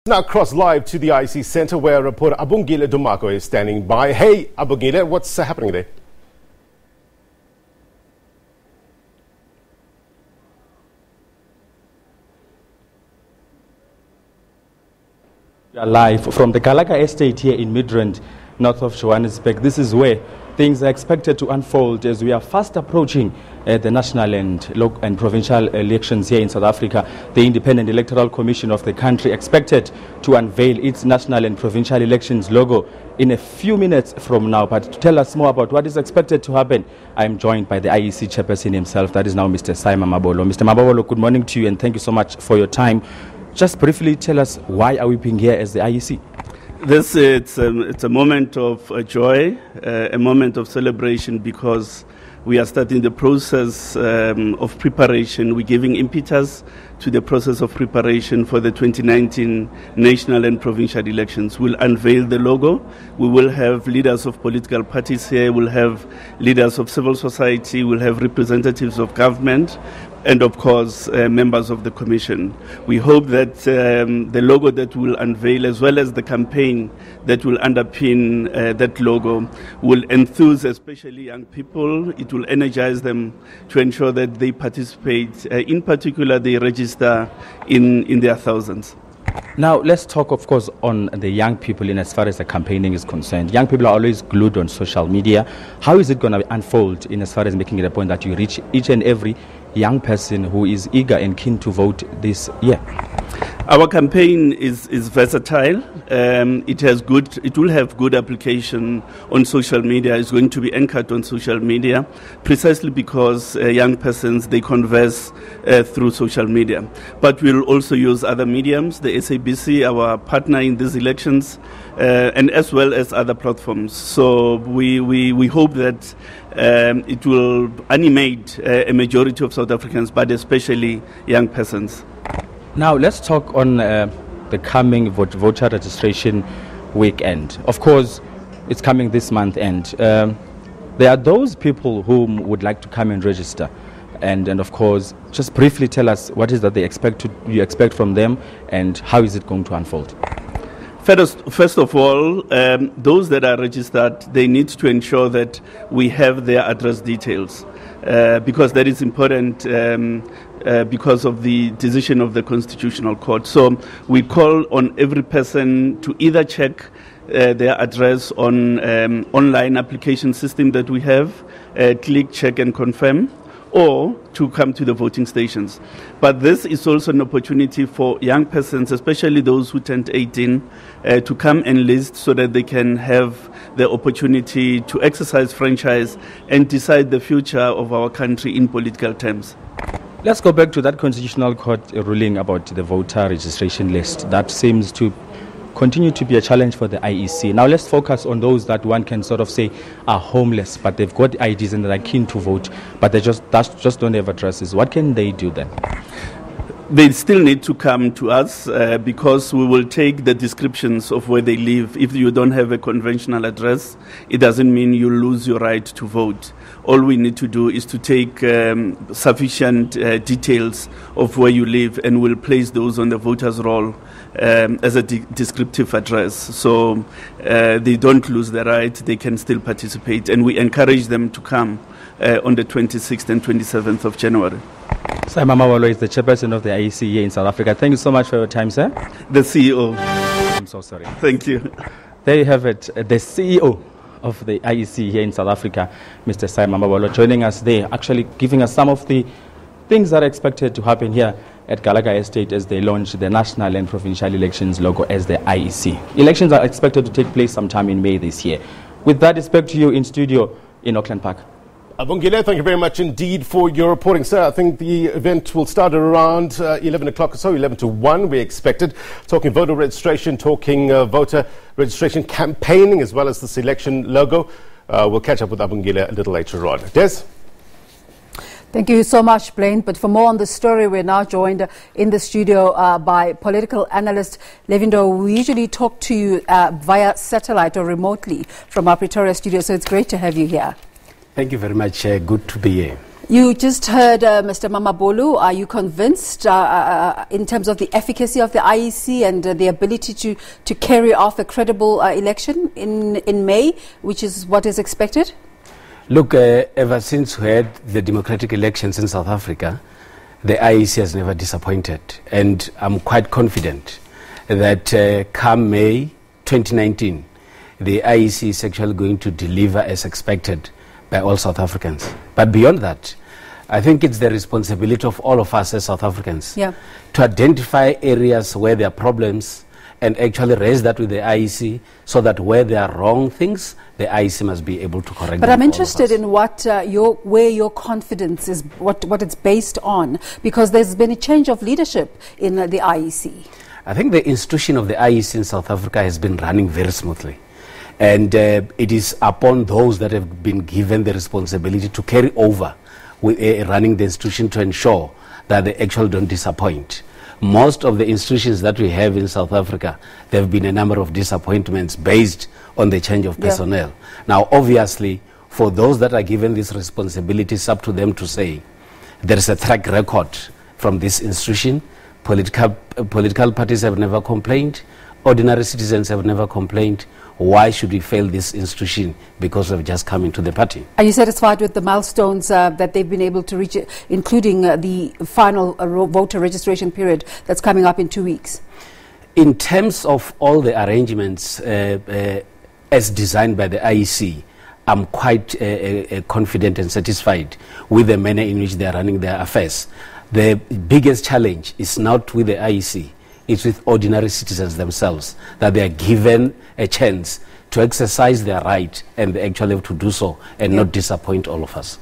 Now cross live to the IEC Centre where reporter Abongile Dumako is standing by. Hey Abongile, what's happening there? We are live from the Galaga Estate here in Midrand, north of Johannesburg. This is where things are expected to unfold as we are fast approaching the national and local and provincial elections here in South Africa. The Independent Electoral Commission of the country expected to unveil its national and provincial elections logo in a few minutes from now. But to tell us more about what is expected to happen, I am joined by the IEC chairperson himself, that is now Mr. Simon Mabolo. Mr. Mabolo, good morning to you and thank you so much for your time. Just briefly tell us, why are we being here as the IEC? It's a moment of joy, a moment of celebration, because we are starting the process of preparation. We're giving impetus to the process of preparation for the 2019 national and provincial elections. We'll unveil the logo. We will have leaders of political parties here. We'll have leaders of civil society. We'll have representatives of government. And of course, members of the Commission. We hope that the logo that we'll unveil, as well as the campaign that will underpin that logo, will enthuse especially young people. It will energize them to ensure that they participate. In particular, they register in their thousands. Now, let's talk, of course, on the young people in as far as the campaigning is concerned. Young people are always glued on social media. How is it going to unfold in as far as making it a point that you reach each and every young person who is eager and keen to vote this year? Our campaign is versatile. It will have good application on social media. It's going to be anchored on social media, precisely because young persons, they converse through social media. But we'll also use other mediums, the SABC, our partner in these elections, and as well as other platforms. So we hope that it will animate a majority of South Africans, but especially young persons. Now, let's talk on the coming voter registration weekend. Of course, it's coming this month end. There are those people who would like to come and register. And of course, just briefly tell us what is that you expect from them and how is it going to unfold? First of all, those that are registered, they need to ensure that we have their address details, because that is important because of the decision of the Constitutional Court. So we call on every person to either check their address on online application system that we have, click, check and confirm, or to come to the voting stations. But this is also an opportunity for young persons, especially those who turned 18, to come and list so that they can have the opportunity to exercise franchise and decide the future of our country in political terms. Let's go back to that Constitutional Court ruling about the voter registration list. That seems to continue to be a challenge for the IEC. Now let's focus on those that one can sort of say are homeless, but they've got IDs and they're keen to vote, but they just don't have addresses. What can they do then? They still need to come to us because we will take the descriptions of where they live. If you don't have a conventional address, it doesn't mean you lose your right to vote. All we need to do is to take sufficient details of where you live, and we'll place those on the voter's roll as a descriptive address. So they don't lose their right, they can still participate, and we encourage them to come on the 26th and 27th of January. Simon Mabolo is the chairperson of the IEC here in South Africa. Thank you so much for your time, sir. The CEO. I'm so sorry. Thank you. There you have it, the CEO of the IEC here in South Africa, Mr. Simon Mabolo, joining us there, actually giving us some of the things that are expected to happen here at Galaga Estate as they launch the national and provincial elections logo as the IEC. Elections are expected to take place sometime in May this year. With that, it's back to you in studio in Auckland Park. Abongile, thank you very much indeed for your reporting, sir. I think the event will start around 11 o'clock or so, 11 to 1, we expected. Talking voter registration, talking voter registration campaigning, as well as the selection logo. We'll catch up with Abongile a little later on. Des? Thank you so much, Blaine. But for more on the story, we're now joined in the studio by political analyst Levindo. We usually talk to you via satellite or remotely from our Pretoria studio, so it's great to have you here. Thank you very much. Good to be here. You just heard Mr. Mamabolo. Are you convinced in terms of the efficacy of the IEC and the ability to carry off a credible election in May, which is what is expected? Look, ever since we had the democratic elections in South Africa, the IEC has never disappointed. And I'm quite confident that come May 2019, the IEC is actually going to deliver as expected by all South Africans. But beyond that, I think it's the responsibility of all of us as South Africans to identify areas where there are problems and actually raise that with the IEC, so that where there are wrong things, the IEC must be able to correct them. But I'm interested in what where your confidence is, what it's based on, because there's been a change of leadership in the IEC. I think the institution of the IEC in South Africa has been running very smoothly. And it is upon those that have been given the responsibility to carry over with running the institution to ensure that they actually don't disappoint. Most of the institutions that we have in South Africa, there have been a number of disappointments based on the change of personnel. Now, obviously, for those that are given this responsibility, it's up to them to say there is a track record from this institution. Political parties have never complained. Ordinary citizens have never complained. Why should we fail this institution because of just coming to the party? Are you satisfied with the milestones that they've been able to reach, including the final voter registration period that's coming up in 2 weeks? In terms of all the arrangements as designed by the IEC, I'm quite confident and satisfied with the manner in which they are running their affairs. The biggest challenge is not with the IEC. It's with ordinary citizens themselves, that they are given a chance to exercise their right, and they actually have to do so and not disappoint all of us.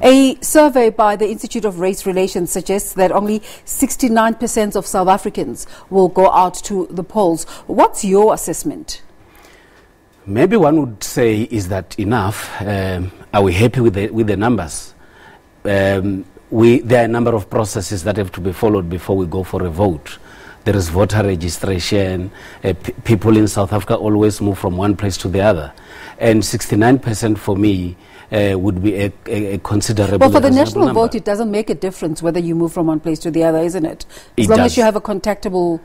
A survey by the Institute of Race Relations suggests that only 69% of South Africans will go out to the polls. What's your assessment? Maybe one would say, is that enough? Are we happy with the numbers? There are a number of processes that have to be followed before we go for a vote. There is voter registration. People in South Africa always move from one place to the other. And 69% for me would be a considerable number. Well, for the national vote, it doesn't make a difference whether you move from one place to the other, isn't it? As long as you have a contactable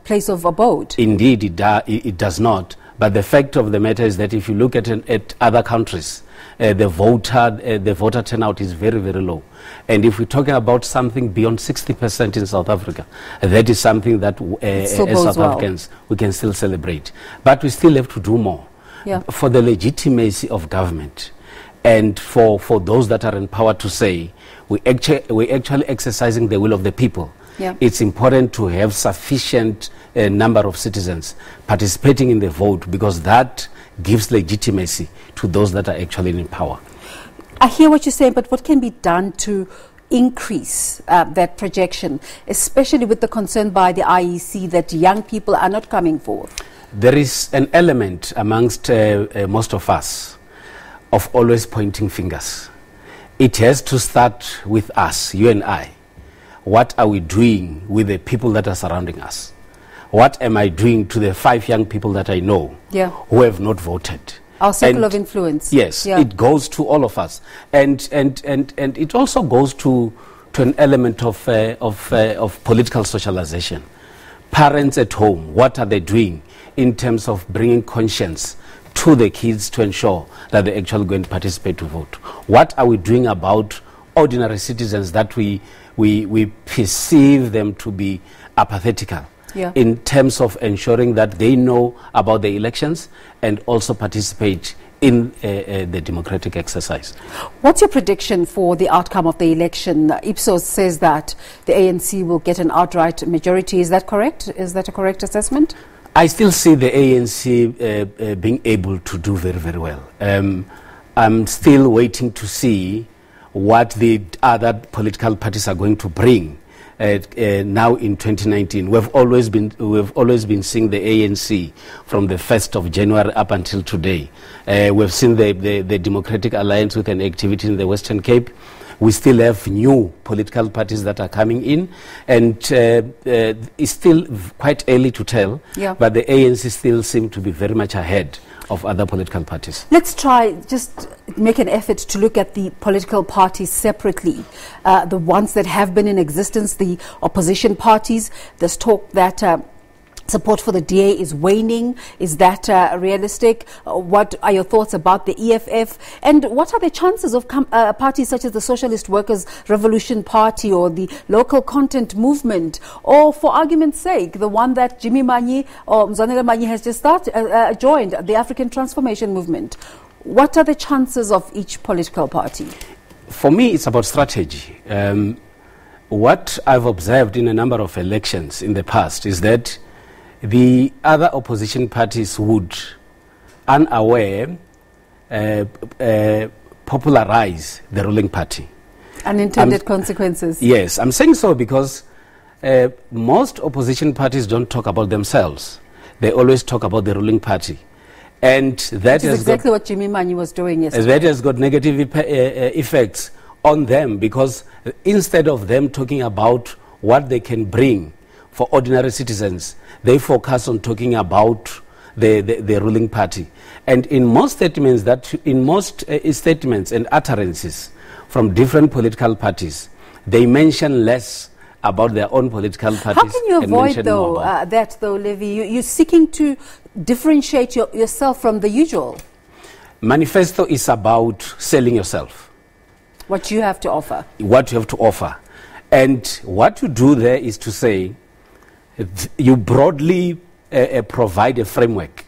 place of abode. Indeed, it does not. But the fact of the matter is that if you look at other countries, the voter turnout is very, very low. And if we're talking about something beyond 60% in South Africa, that is something that as South Africans we can still celebrate. But we still have to do more for the legitimacy of government, and for those that are in power to say we're actually exercising the will of the people. It's important to have sufficient number of citizens participating in the vote, because that gives legitimacy to those that are actually in power. I hear what you're saying, but what can be done to increase that projection, especially with the concern by the IEC that young people are not coming forward? There is an element amongst most of us of always pointing fingers. It has to start with us, you and I. What are we doing with the people that are surrounding us? What am I doing to the 5 young people that I know who have not voted? Our circle of influence. Yes, it goes to all of us, and it also goes to an element of political socialization. Parents at home, what are they doing in terms of bringing conscience to the kids to ensure that they actually go and participate to vote? What are we doing about ordinary citizens that we perceive them to be apathetical? In terms of ensuring that they know about the elections and also participate in the democratic exercise. What's your prediction for the outcome of the election? Ipsos says that the ANC will get an outright majority. Is that correct? Is that a correct assessment? I still see the ANC being able to do very, very well. I'm still waiting to see what the other political parties are going to bring. Now in 2019, we've always been seeing the ANC from the 1st of January up until today. We've seen the Democratic Alliance with an activity in the Western Cape. We still have new political parties that are coming in, and it's still quite early to tell, but the ANC still seem to be very much ahead of other political parties. Let's try just make an effort to look at the political parties separately. The ones that have been in existence, the opposition parties. There's talk that support for the DA is waning. Is that realistic? What are your thoughts about the EFF? And what are the chances of parties such as the Socialist Workers' Revolution Party or the Local Content Movement, or for argument's sake, the one that Jimmy Manyi or Mzanele Manyi has just joined, the African Transformation Movement? What are the chances of each political party? For me, it's about strategy. What I've observed in a number of elections in the past is that the other opposition parties would, unaware, popularize the ruling party. Unintended consequences. Yes, I'm saying so because most opposition parties don't talk about themselves. They always talk about the ruling party. And that is exactly what Jimmy Manyi was doing yesterday. That has got negative effects on them, because instead of them talking about what they can bring for ordinary citizens, they focus on talking about the ruling party. And in most statements statements and utterances from different political parties, they mention less about their own political parties. How can you avoid that, Levy? You're seeking to differentiate yourself from the usual. Manifesto is about selling yourself. What you have to offer. What you have to offer. And what you do there is to say, you broadly provide a framework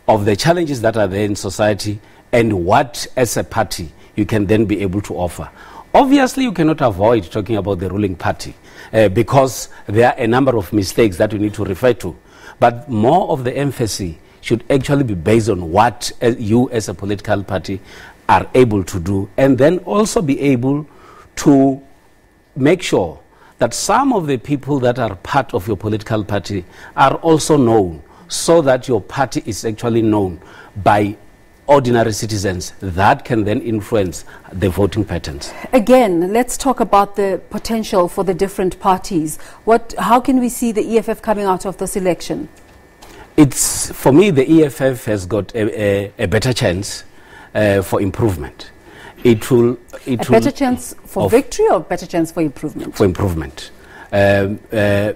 of the challenges that are there in society and what, as a party, you can then be able to offer. Obviously, you cannot avoid talking about the ruling party because there are a number of mistakes that we need to refer to. But more of the emphasis should actually be based on what you as a political party are able to do, and then also be able to make sure that some of the people that are part of your political party are also known, so that your party is actually known by ordinary citizens that can then influence the voting patterns. Again, let's talk about the potential for the different parties. How can we see the EFF coming out of this election? For me, the EFF has got a better chance for improvement. Better chance for victory or better chance for improvement? For improvement. I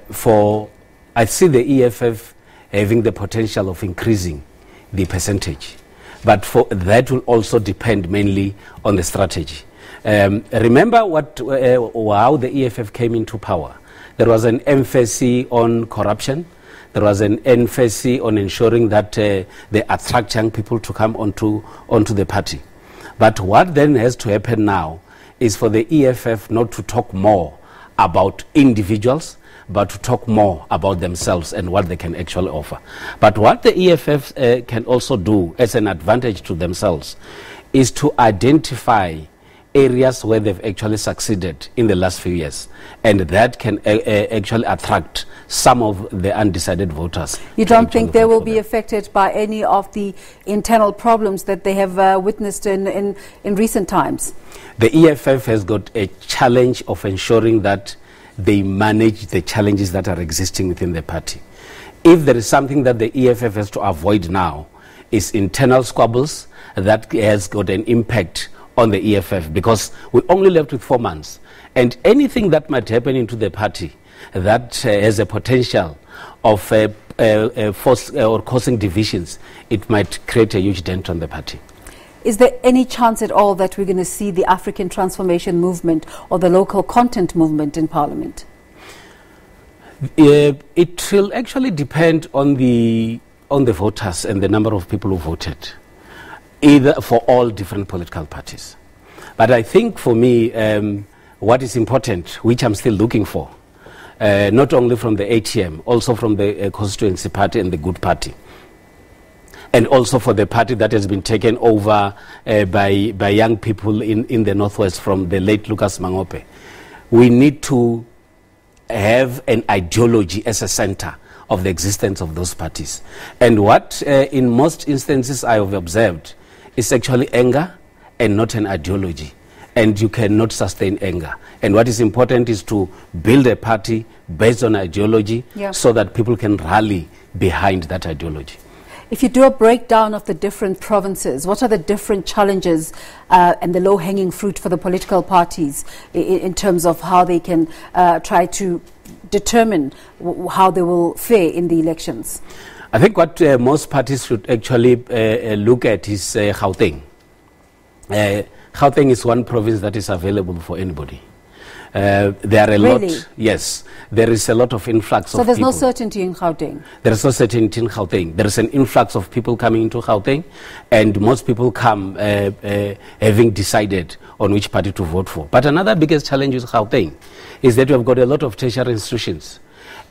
see the EFF having the potential of increasing the percentage. But that will also depend mainly on the strategy. Remember how the EFF came into power. There was an emphasis on corruption. There was an emphasis on ensuring that they attract young people to come onto the party. But what then has to happen now is for the EFF not to talk more about individuals, but to talk more about themselves and what they can actually offer. But what the EFF can also do as an advantage to themselves is to identify areas where they've actually succeeded in the last few years, and that can actually attract some of the undecided voters. You don't think they will be affected by any of the internal problems that they have witnessed in recent times? The EFF has got a challenge of ensuring that they manage the challenges that are existing within the party. If there is something that the EFF has to avoid now, is internal squabbles that has got an impact on the EFF, because we're only left with 4 months. And anything that might happen into the party that has a potential of causing divisions, it might create a huge dent on the party. Is there any chance at all that we're going to see the African Transformation Movement or the Local Content Movement in Parliament? It will actually depend on the voters and the number of people who voted, either for all different political parties. But I think for me, what is important, which I'm still looking for, not only from the ATM, also from the constituency party and the Good Party, and also for the party that has been taken over by young people in the Northwest from the late Lucas Mangope. We need to have an ideology as a center of the existence of those parties. And what in most instances I have observed is actually anger and not an ideology. and you cannot sustain anger. And what is important is to build a party based on ideology, so that people can rally behind that ideology. If you do a breakdown of the different provinces, what are the different challenges and the low-hanging fruit for the political parties in terms of how they can try to determine how they will fare in the elections? I think what most parties should actually look at is Gauteng. Gauteng is one province that is available for anybody. There are a lot. Yes, there is a lot of influx of people. So there's no certainty in Gauteng? There is no certainty in Gauteng. There is an influx of people coming into Gauteng, and most people come having decided on which party to vote for. But another biggest challenge with Gauteng is that we have got a lot of tertiary institutions,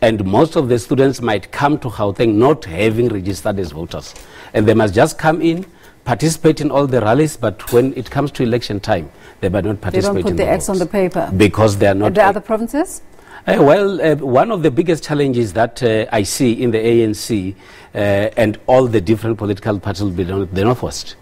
and most of the students might come to Gauteng not having registered as voters, and they must just come in, participate in all the rallies, but when it comes to election time, they might not participate. They don't put the X on the paper because they are not. And the other provinces? One of the biggest challenges that I see in the ANC and all the different political parties will be the Northwest.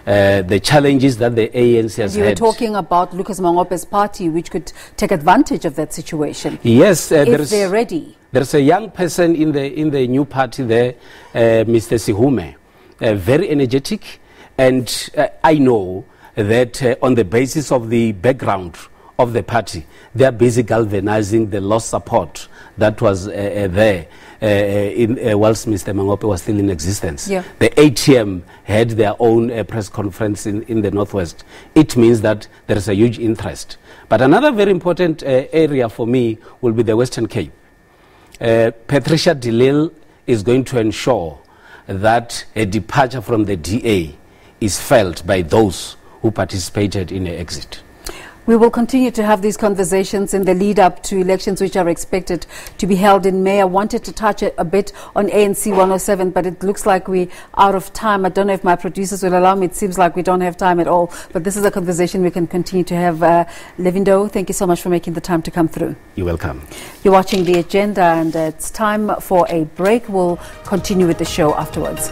The challenges that the ANC has had. You were talking about Lucas Mangope's party, which could take advantage of that situation. Yes, if they're ready. There's a young person in the new party there, Mr. Sihume, very energetic, and I know that on the basis of the background of the party, they are busy galvanizing the lost support that was there whilst Mr. Mangope was still in existence. Yeah. The ATM had their own press conference in the Northwest. It means that there is a huge interest. But another very important area for me will be the Western Cape. Patricia de Lille is going to ensure that a departure from the DA is felt by those who participated in the exit. We will continue to have these conversations in the lead up to elections which are expected to be held in May. I wanted to touch a bit on ANC 107, but it looks like we're out of time. I don't know if my producers will allow me. It seems like we don't have time at all. But this is a conversation we can continue to have. Levindo, thank you so much for making the time to come through. You're welcome. You're watching The Agenda, and it's time for a break. We'll continue with the show afterwards.